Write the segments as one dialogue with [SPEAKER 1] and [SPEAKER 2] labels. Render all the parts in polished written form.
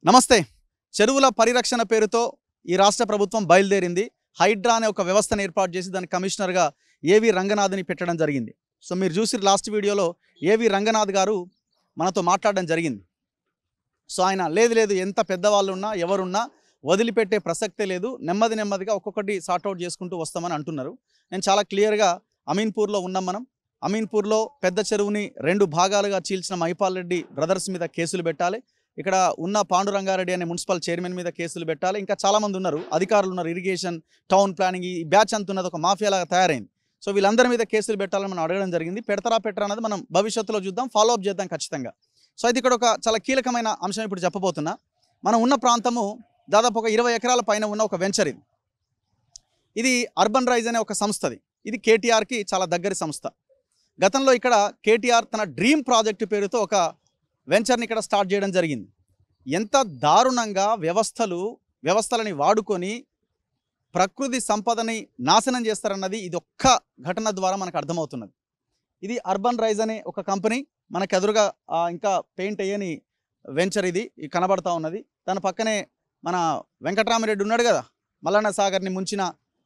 [SPEAKER 1] నమస్తే. చెరువుల పరిరక్షణ పేరుతో ఈ రాష్ట్ర ప్రభుత్వం బయలుదేరింది. హైడ్రా అనే ఒక వ్యవస్థను ఏర్పాటు చేసి దాని కమిషనర్గా ఏవి రంగనాథ్ని పెట్టడం జరిగింది. సో మీరు చూసి లాస్ట్ వీడియోలో ఏవి రంగనాథ్ గారు మనతో మాట్లాడడం జరిగింది. సో ఆయన లేదు ఎంత పెద్దవాళ్ళు ఉన్నా ఎవరున్నా వదిలిపెట్టే ప్రసక్తే లేదు, నెమ్మదిగా ఒక్కొక్కటి సార్ట్అవుట్ చేసుకుంటూ వస్తామని అంటున్నారు. నేను చాలా క్లియర్గా అమీన్పూర్లో ఉన్నాం. మనం అమీన్పూర్లో పెద్ద చెరువుని 2 భాగాలుగా చీల్చిన మైపాల్ రెడ్డి బ్రదర్స్ మీద కేసులు పెట్టాలి. ఇక్కడ ఉన్న పాండురంగారెడ్డి అనే మున్సిపల్ చైర్మన్ మీద కేసులు పెట్టాలి. ఇంకా చాలామంది ఉన్నారు, అధికారులు ఉన్నారు, ఇరిగేషన్, టౌన్ ప్లానింగ్, ఈ బ్యాచ్ అంత ఉన్నది ఒక మాఫియాలాగా తయారైంది. సో వీళ్ళందరి మీద కేసులు పెట్టాలని మనం అడగడం జరిగింది. పెట్టరా అన్నది మనం భవిష్యత్తులో చూద్దాం, ఫాలో అప్ చేద్దాం ఖచ్చితంగా. సో అయితే ఇక్కడ ఒక చాలా కీలకమైన అంశం ఇప్పుడు చెప్పబోతున్నా. మనం ఉన్న ప్రాంతము దాదాపు ఒక 20 ఎకరాల పైన ఉన్న ఒక వెంచర్. ఇది అర్బన్ రైజ్ అనే ఒక సంస్థది. ఇది కేటీఆర్కి చాలా దగ్గరి సంస్థ. గతంలో ఇక్కడ కేటీఆర్ తన డ్రీమ్ ప్రాజెక్టు పేరుతో ఒక వెంచర్ని ఇక్కడ స్టార్ట్ చేయడం జరిగింది. ఎంత దారుణంగా వ్యవస్థలని వాడుకొని ప్రకృతి సంపదని నాశనం చేస్తారన్నది ఇది ఒక్క ఘటన ద్వారా మనకు అర్థమవుతున్నది. ఇది అర్బన్ రైజ్ అనే ఒక కంపెనీ. మనకు ఎదురుగా ఇంకా పెయింట్ అయ్యని వెంచర్ ఇది కనబడతా ఉన్నది. దాని పక్కనే మన వెంకట్రామిరెడ్డి ఉన్నాడు కదా, మల్లన్న సాగర్ని ముంచిన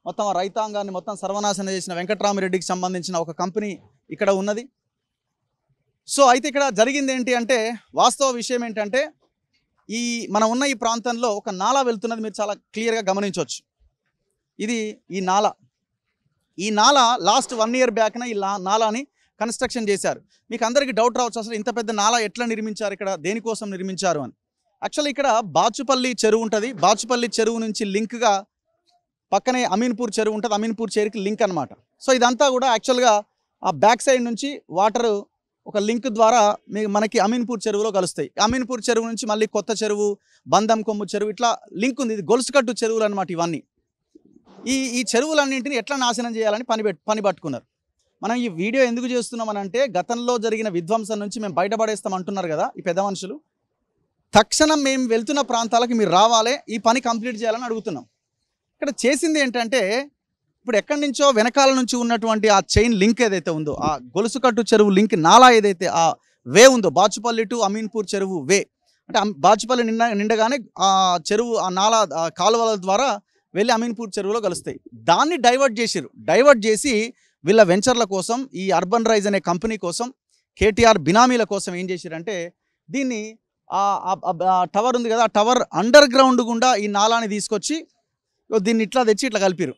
[SPEAKER 1] మొత్తం రైతాంగాన్ని మొత్తం సర్వనాశనం చేసిన వెంకట్రామిరెడ్డికి సంబంధించిన ఒక కంపెనీ ఇక్కడ ఉన్నది. సో అయితే ఇక్కడ జరిగింది ఏంటి అంటే, వాస్తవ విషయం ఏంటంటే, మనం ఉన్న ఈ ప్రాంతంలో ఒక నాలా వెళ్తున్నది మీరు చాలా క్లియర్గా గమనించవచ్చు. ఇది ఈ నాలా లాస్ట్ 1 year బ్యాక్న ఈ నాలాని కన్స్ట్రక్షన్ చేశారు. మీకు అందరికీ డౌట్ రావచ్చు, అసలు ఇంత పెద్ద నాలా ఎట్లా నిర్మించారు, ఇక్కడ దేనికోసం నిర్మించారు అని. యాక్చువల్లీ ఇక్కడ బాచుపల్లి చెరువు ఉంటుంది. బాచుపల్లి చెరువు నుంచి లింక్గా పక్కనే అమీన్పూర్ చెరువు ఉంటుంది. అమీన్పూర్ చెరువుకి లింక్ అనమాట. సో ఇదంతా కూడా యాక్చువల్గా ఆ బ్యాక్ సైడ్ నుంచి వాటరు ఒక లింక్ ద్వారా మనకి అమీన్పూర్ చెరువులో కలుస్తాయి. అమీన్పూర్ చెరువు నుంచి మళ్ళీ కొత్త చెరువు, బంధం కొమ్ము చెరువు, ఇట్లా లింక్ ఉంది. ఇది గొలుసుకట్టు చెరువులు అనమాట ఇవన్నీ. ఈ చెరువులన్నింటినీ ఎట్లా నాశనం చేయాలని పని పట్టుకున్నారు. మనం ఈ వీడియో ఎందుకు చేస్తున్నామనంటే, గతంలో జరిగిన విధ్వంసం నుంచి మేము బయటపడేస్తాం అంటున్నారు కదా ఈ పెద్ద మనుషులు. తక్షణం మేము వెళ్తున్న ప్రాంతాలకు మీరు రావాలి, ఈ పని కంప్లీట్ చేయాలని అడుగుతున్నాం. ఇక్కడ చేసింది ఏంటంటే, ఇప్పుడు ఎక్కడి నుంచో వెనకాల నుంచి ఉన్నటువంటి ఆ చైన్ లింక్ ఏదైతే ఉందో, ఆ గొలుసుకట్టు చెరువు లింక్ నాలా ఏదైతే ఆ వే ఉందో, బాచుపల్లి టు అమీన్పూర్ చెరువు వే అంటే బాచుపల్లి నిండగానే ఆ చెరువు ఆ నాలా కాలువల ద్వారా వెళ్ళి అమీన్పూర్ చెరువులో కలుస్తాయి. దాన్ని డైవర్ట్ చేసి వీళ్ళ వెంచర్ల కోసం, ఈ అర్బన్ రైజ్ అనే కంపెనీ కోసం, కేటీఆర్ బినామీల కోసం ఏం చేశారంటే, దీన్ని టవర్ ఉంది కదా, ఆ టవర్ అండర్ గ్రౌండ్ గుండా ఈ నాలాని తీసుకొచ్చి దీన్ని ఇట్లా తెచ్చి ఇట్లా కలిపిరు.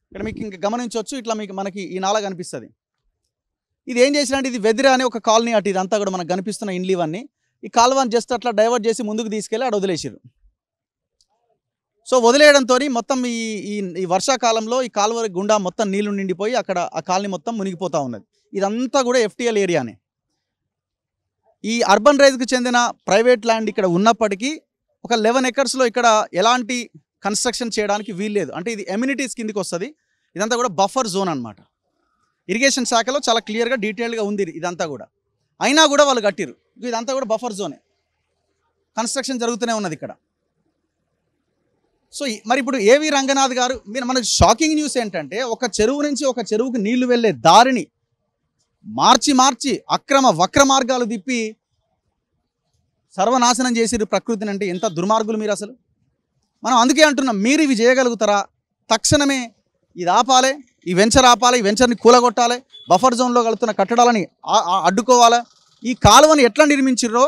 [SPEAKER 1] ఇక్కడ మీకు ఇంకా గమనించవచ్చు, ఇట్లా మనకి ఈ నాలా కనిపిస్తుంది. ఇది ఏం చేసినట్టు, ఇది వెదిర అనే ఒక కాలనీ అటు, ఇదంతా కూడా మనకు కనిపిస్తున్న ఇండ్లు ఇవన్నీ. ఈ కాలువని జస్ట్ అట్లా డైవర్ట్ చేసి ముందుకు తీసుకెళ్ళి అక్కడ వదిలేసారు. సో వదిలేయడంతో మొత్తం ఈ వర్షాకాలంలో ఈ కాలువ గుండా మొత్తం నీళ్లు నిండిపోయి అక్కడ ఆ కాలనీ మొత్తం మునిగిపోతూ ఉన్నది. ఇదంతా కూడా FTL ఏరియానే. ఈ అర్బన్ రైజ్కి చెందిన ప్రైవేట్ ల్యాండ్ ఇక్కడ ఉన్నప్పటికీ ఒక 11 acresలో ఇక్కడ ఎలాంటి కన్స్ట్రక్షన్ చేయడానికి వీల్లేదు. అంటే ఇది ఎమ్యూనిటీస్ కిందికి వస్తుంది. ఇదంతా కూడా బఫర్ జోన్ అనమాట. ఇరిగేషన్ శాఖలో చాలా క్లియర్గా డీటెయిల్గా ఉంది ఇదంతా కూడా. అయినా కూడా వాళ్ళు కట్టిరు. ఇదంతా కూడా బఫర్ జోనే, కన్స్ట్రక్షన్ జరుగుతూనే ఉన్నది ఇక్కడ. సో మరి ఇప్పుడు ఏవి రంగనాథ్ గారు, మనకు షాకింగ్ న్యూస్ ఏంటంటే, ఒక చెరువు నుంచి ఒక చెరువుకి నీళ్లు వెళ్ళే దారిని మార్చి వక్ర మార్గాలు తిప్పి సర్వనాశనం చేసిరు ప్రకృతిని. అంటే ఎంత దుర్మార్గులు మీరు అసలు. మనం అందుకే అంటున్నాం, మీరు ఇవి చేయగలుగుతారా? తక్షణమే ఇది ఆపాలి, ఈ వెంచర్ ఆపాలి, ఈ వెంచర్ని కూలగొట్టాలి, బఫర్ జోన్లో కలుగుతున్న కట్టడాలని అడ్డుకోవాలి. ఈ కాలువని ఎట్లా నిర్మించిర్రో,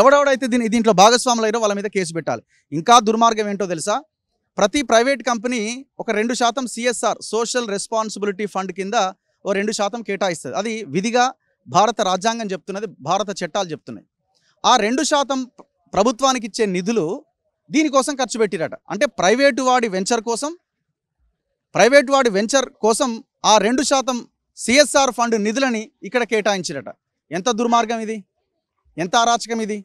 [SPEAKER 1] ఎవడెవడైతే దీంట్లో భాగస్వాములు అయ్యారో వాళ్ళ మీద కేసు పెట్టాలి. ఇంకా దుర్మార్గం ఏంటో తెలుసా? ప్రతి ప్రైవేట్ కంపెనీ ఒక 2% CSR సోషల్ రెస్పాన్సిబిలిటీ ఫండ్ కింద ఓ 2% కేటాయిస్తుంది. అది విధిగా భారత రాజ్యాంగం చెప్తున్నది, భారత చట్టాలు చెప్తున్నాయి. ఆ 2% ప్రభుత్వానికి ఇచ్చే నిధులు దీనికోసం ఖర్చు పెట్టిరట. అంటే ప్రైవేటు వాడి వెంచర్ కోసం ఆ 2% CSR ఫండ్ నిధులని ఇక్కడ కేటాయించిరట. ఎంత దుర్మార్గం ఇది, ఎంత అరాచకం ఇది.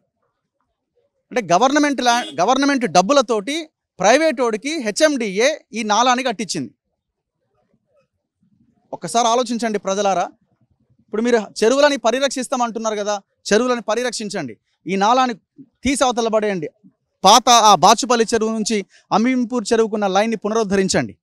[SPEAKER 1] అంటే గవర్నమెంట్ డబ్బులతోటి ప్రైవేట్ వాడికి HMDA ఈ నాలాని కట్టించింది. ఒక్కసారి ఆలోచించండి ప్రజలారా. ఇప్పుడు మీరు చెరువులని పరిరక్షిస్తామంటున్నారు కదా, చెరువులని పరిరక్షించండి, ఈ నాలాని తీసి అవతల పడేయండి. పాత ఆ బాచుపల్లి చెరువు నుంచి అమీన్పూర్ చెరువుకున్న లైన్ని పునరుద్ధరించండి.